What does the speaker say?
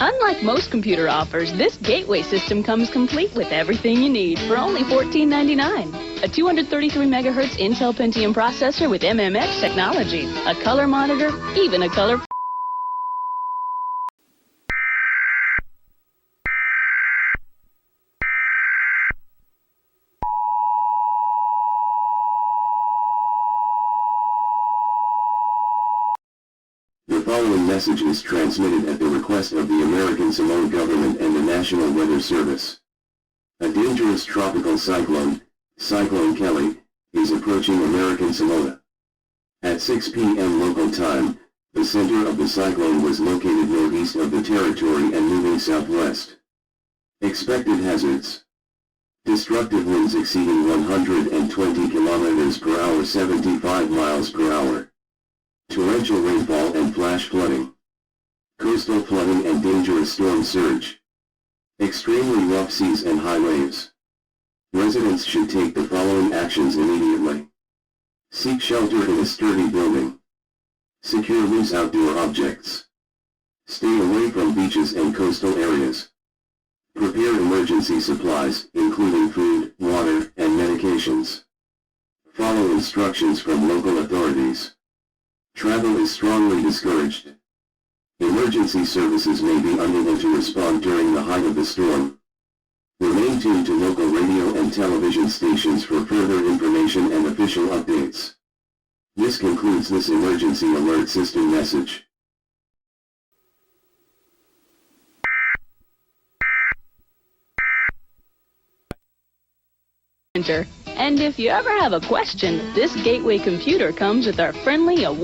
Unlike most computer offers, this gateway system comes complete with everything you need for only $14.99. A 233 megahertz Intel Pentium processor with MMX technology, a color monitor, even a color... The following message is transmitted at the request of the American Samoa government and the National Weather Service. A dangerous tropical cyclone, Cyclone Keli, is approaching American Samoa. At 6 p.m. local time, the center of the cyclone was located northeast of the territory and moving southwest. Expected hazards: destructive winds exceeding 120 kilometers per hour, 75 miles per hour. Torrential rainfall and flash flooding. Coastal flooding and dangerous storm surge. Extremely rough seas and high waves. Residents should take the following actions immediately. Seek shelter in a sturdy building. Secure loose outdoor objects. Stay away from beaches and coastal areas. Prepare emergency supplies, including food, water, and medications. Follow instructions from local authorities. Travel is strongly discouraged. Emergency services may be unable to respond during the height of the storm. Remain tuned to local radio and television stations for further information and official updates. This concludes this emergency alert system message. And if you ever have a question, this gateway computer comes with our friendly award